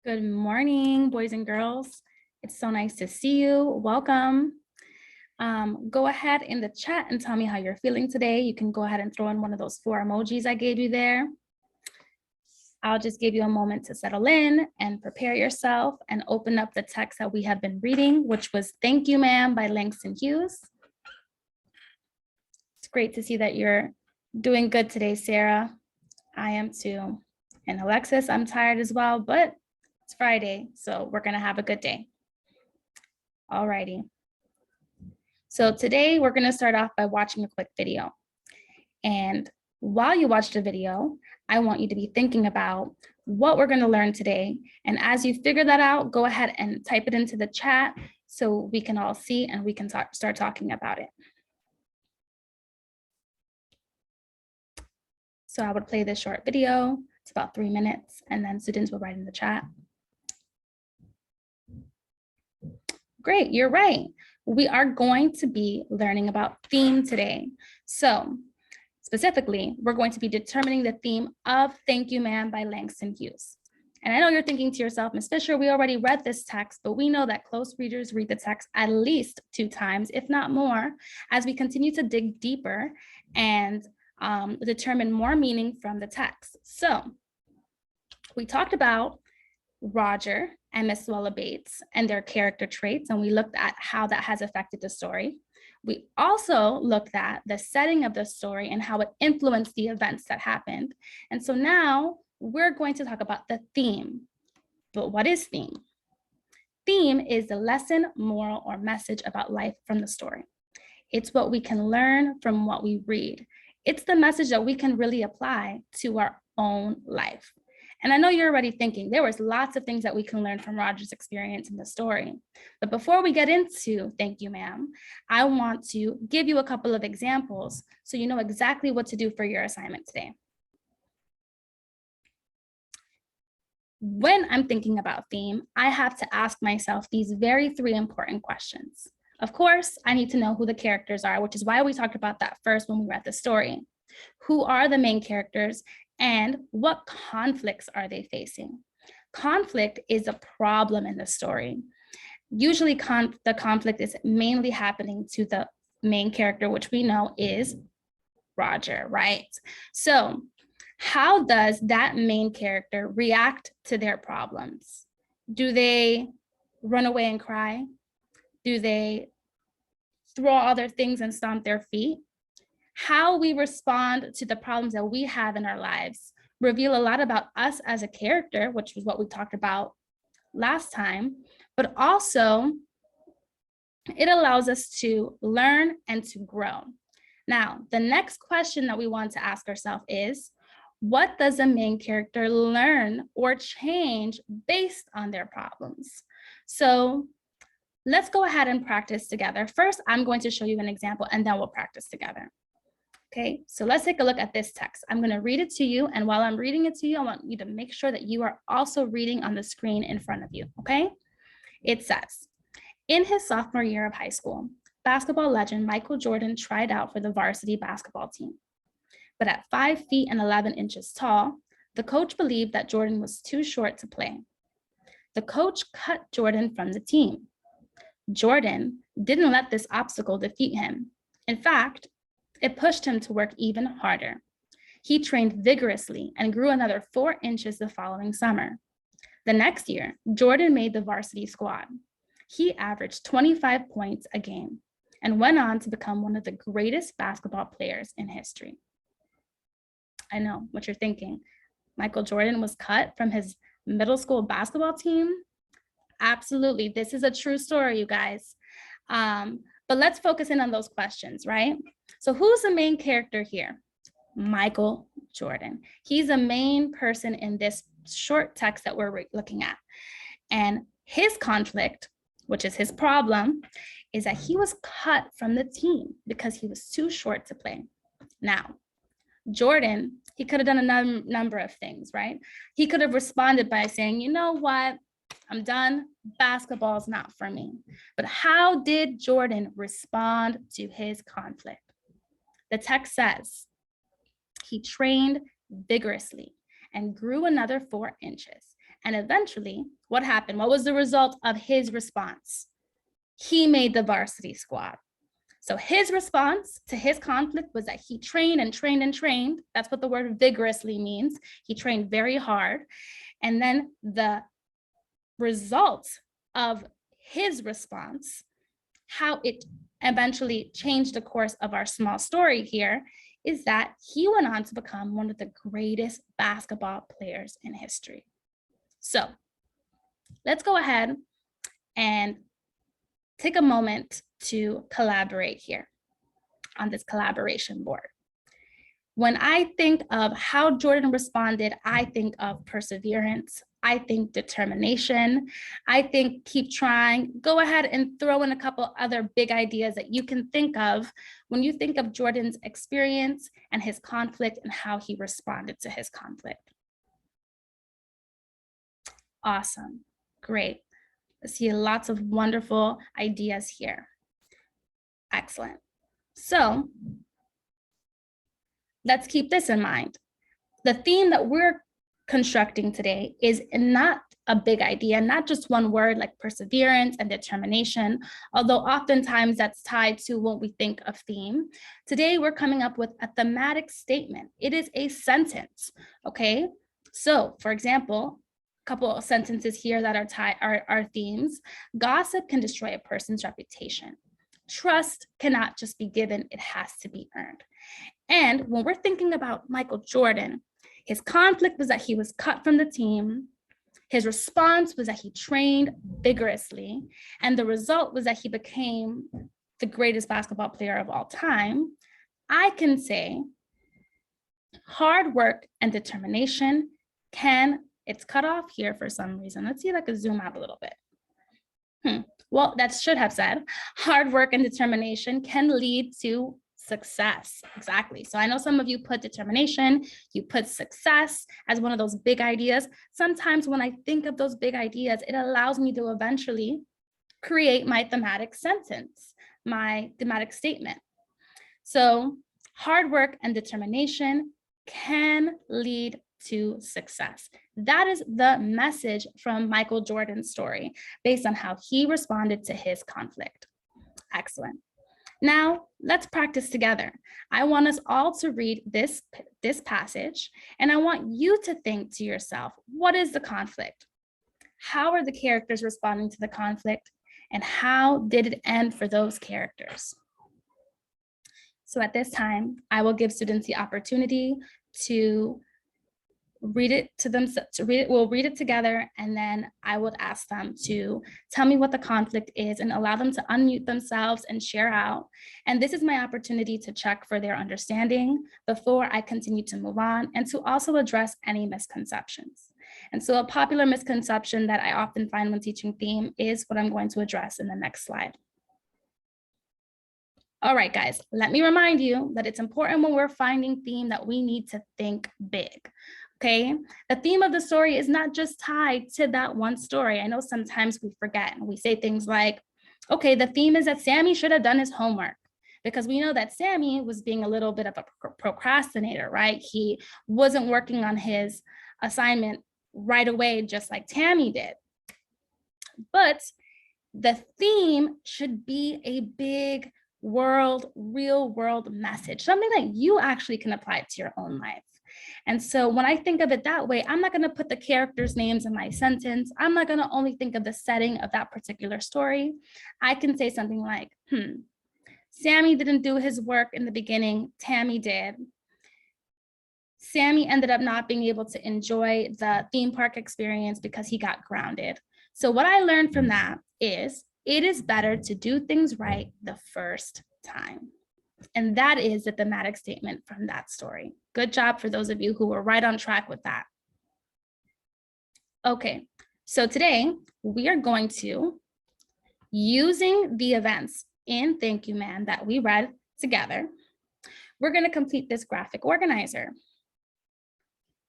Good morning, boys and girls. It's so nice to see you. Welcome. Go ahead in the chat and tell me how you're feeling today. You can go ahead and throw in one of those 4 emojis I gave you there. I'll just give you a moment to settle in and prepare yourself and open up the text that we have been reading, which was Thank You, Ma'am by Langston Hughes. It's great to see that you're doing good today, Sarah. I am too. And Alexis, I'm tired as well, but it's Friday, so we're gonna have a good day. All righty. So today we're gonna start off by watching a quick video. And while you watch the video, I want you to be thinking about what we're gonna learn today. And as you figure that out, go ahead and type it into the chat so we can all see and we can start talking about it. So I would play this short video. It's about 3 minutes, and then students will write in the chat. Great, you're right. We are going to be learning about theme today. So specifically, we're going to be determining the theme of Thank You, Ma'am by Langston Hughes. And I know you're thinking to yourself, Ms. Fisher, we already read this text, but we know that close readers read the text at least 2 times, if not more, as we continue to dig deeper and determine more meaning from the text. So we talked about Roger and Miss Luella Bates and their character traits, and we looked at how that has affected the story. We also looked at the setting of the story and how it influenced the events that happened. And so now we're going to talk about the theme. But what is theme? Theme is the lesson, moral, or message about life from the story. It's what we can learn from what we read. It's the message that we can really apply to our own life. And I know you're already thinking there was lots of things that we can learn from Roger's experience in the story. But before we get into Thank You, Ma'am, I want to give you a couple of examples so you know exactly what to do for your assignment today. When I'm thinking about theme, I have to ask myself these very 3 important questions. Of course, I need to know who the characters are, which is why we talked about that first when we read the story. Who are the main characters? And what conflicts are they facing? Conflict is a problem in the story. Usually the conflict is mainly happening to the main character, which we know is Roger, right? So how does that main character react to their problems? Do they run away and cry? Do they throw all their things and stomp their feet? How we respond to the problems that we have in our lives reveal a lot about us as a character, which was what we talked about last time, but also it allows us to learn and to grow. Now, the next question that we want to ask ourselves is, what does the main character learn or change based on their problems? So let's go ahead and practice together. First, I'm going to show you an example and then we'll practice together. Okay, so let's take a look at this text. I'm going to read it to you, and while I'm reading it to you, I want you to make sure that you are also reading on the screen in front of you, okay? It says, in his sophomore year of high school, basketball legend Michael Jordan tried out for the varsity basketball team. But at 5 feet and 11 inches tall, the coach believed that Jordan was too short to play. The coach cut Jordan from the team. Jordan didn't let this obstacle defeat him. In fact, it pushed him to work even harder. He trained vigorously and grew another 4 inches the following summer. The next year, Jordan made the varsity squad. He averaged 25 points a game and went on to become one of the greatest basketball players in history. I know what you're thinking. Michael Jordan was cut from his middle school basketball team? Absolutely, this is a true story, you guys. But let's focus in on those questions, right? So who's the main character here? Michael Jordan. He's a main person in this short text that we're looking at. And his conflict, which is his problem, is that he was cut from the team because he was too short to play. Now, Jordan, he could have done a number of things, right? He could have responded by saying, you know what? I'm done. Basketball's not for me. But how did Jordan respond to his conflict? The text says, he trained vigorously and grew another 4 inches And eventually, what happened? What was the result of his response? He made the varsity squad. So his response to his conflict was that he trained and trained and trained. That's what the word vigorously means. He trained very hard. And then the result of his response, how it eventually changed the course of our small story here, is that he went on to become one of the greatest basketball players in history. So let's go ahead and take a moment to collaborate here on this collaboration board. When I think of how Jordan responded, I think of perseverance. I think determination. I think keep trying. Go ahead and throw in a couple other big ideas that you can think of when you think of Jordan's experience and his conflict and how he responded to his conflict. Awesome, great. I see lots of wonderful ideas here. Excellent. So let's keep this in mind. The theme that we're constructing today is not a big idea, not just one word like perseverance and determination, although oftentimes that's tied to what we think of theme. Today, we're coming up with a thematic statement. It is a sentence, okay? So, for example, a couple of sentences here that are themes. Gossip can destroy a person's reputation. Trust cannot just be given, it has to be earned. And when we're thinking about Michael Jordan, his conflict was that he was cut from the team. His response was that he trained vigorously. And the result was that he became the greatest basketball player of all time. I can say hard work and determination it's cut off here for some reason. Let's see if I can zoom out a little bit. Well, that should have said hard work and determination can lead to success. Exactly. So I know some of you put determination, you put success as one of those big ideas. Sometimes when I think of those big ideas, it allows me to eventually create my thematic sentence, my thematic statement. So hard work and determination can lead to success. That is the message from Michael Jordan's story based on how he responded to his conflict. Excellent. Now, let's practice together. I want us all to read this passage, and I want you to think to yourself, what is the conflict? How are the characters responding to the conflict? And how did it end for those characters? So at this time, I will give students the opportunity to read it to them, we'll read it together, and then I would ask them to tell me what the conflict is and allow them to unmute themselves and share out. And this is my opportunity to check for their understanding before I continue to move on and to also address any misconceptions. And so a popular misconception that I often find when teaching theme is what I'm going to address in the next slide. All right, guys, let me remind you that it's important when we're finding theme that we need to think big. Okay, the theme of the story is not just tied to that one story. I know sometimes we forget and we say things like, okay, the theme is that Sammy should have done his homework, because we know that Sammy was being a little bit of a procrastinator, right? He wasn't working on his assignment right away, just like Tammy did. But the theme should be a big real world message, something that you actually can apply to your own life. And so when I think of it that way, I'm not going to put the characters' names in my sentence. I'm not going to only think of the setting of that particular story. I can say something like, Sammy didn't do his work in the beginning, Tammy did. Sammy ended up not being able to enjoy the theme park experience because he got grounded. So what I learned from that is it is better to do things right the first time. And that is the thematic statement from that story. Good job for those of you who were right on track with that. Okay, so today we are going to, using the events in Thank You Man that we read together, we're going to complete this graphic organizer.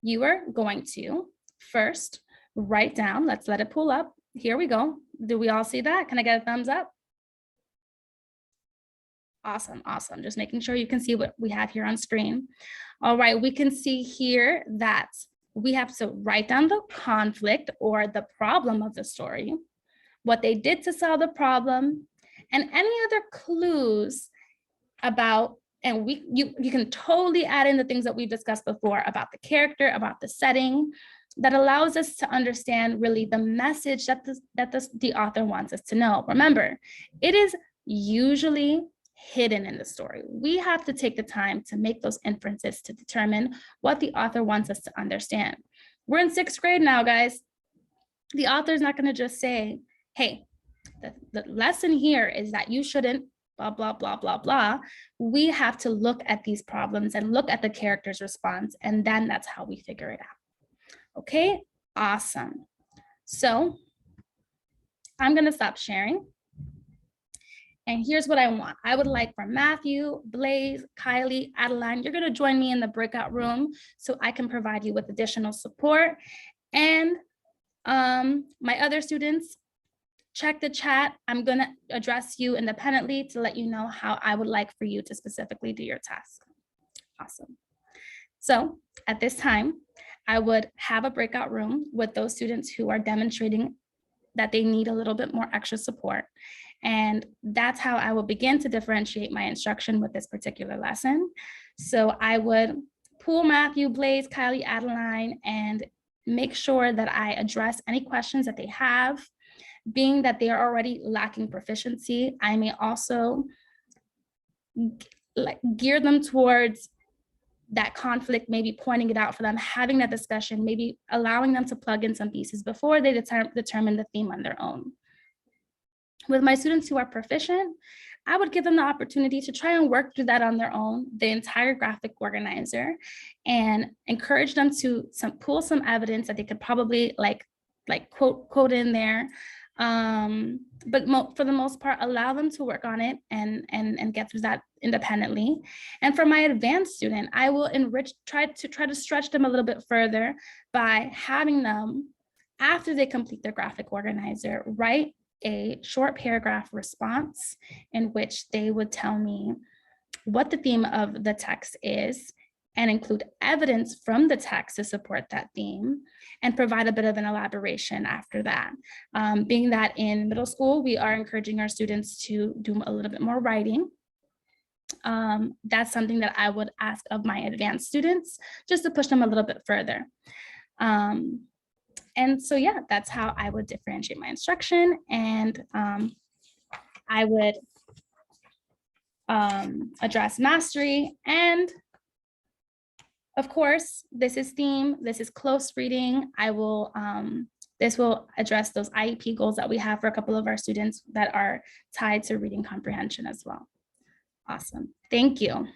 You are going to first write down, let's let it pull up. Here we go. Do we all see that? Can I get a thumbs up? Awesome, awesome. Just making sure you can see what we have here on screen. All right, we can see here that we have to write down the conflict or the problem of the story, what they did to solve the problem, and any other clues about, and you can totally add in the things that we discussed before about the character, about the setting, that allows us to understand really the message that the author wants us to know. Remember, it is usually hidden in the story. We have to take the time to make those inferences to determine what the author wants us to understand. We're in 6th grade now, guys. The author's not going to just say, hey, the lesson here is that you shouldn't blah, blah, blah, blah, blah. We have to look at these problems and look at the character's response, and then that's how we figure it out. Okay, awesome. So I'm going to stop sharing. And here's what I want. I would like for Matthew, Blaze, Kylie, Adeline, you're going to join me in the breakout room so I can provide you with additional support. And my other students, check the chat. I'm going to address you independently to let you know how I would like for you to specifically do your task. Awesome. So at this time, I would have a breakout room with those students who are demonstrating that they need a little bit more extra support. And that's how I will begin to differentiate my instruction with this particular lesson. So I would pull Matthew, Blaze, Kylie, Adeline, and make sure that I address any questions that they have. Being that they are already lacking proficiency, I may also gear them towards that conflict, maybe pointing it out for them, having that discussion, maybe allowing them to plug in some pieces before they determine the theme on their own. With my students who are proficient, I would give them the opportunity to try and work through that on their own, the entire graphic organizer, and encourage them to pull some evidence that they could probably like quote in there. But for the most part, allow them to work on it and get through that independently. And for my advanced student, I will try to stretch them a little bit further by having them, after they complete their graphic organizer, write a short paragraph response in which they would tell me what the theme of the text is and include evidence from the text to support that theme and provide a bit of an elaboration after that. Being that in middle school, we are encouraging our students to do a little bit more writing. That's something that I would ask of my advanced students just to push them a little bit further. And so, yeah, that's how I would differentiate my instruction. And I would address mastery. And of course, this is theme, this is close reading. This will address those IEP goals that we have for a couple of our students that are tied to reading comprehension as well. Awesome, thank you.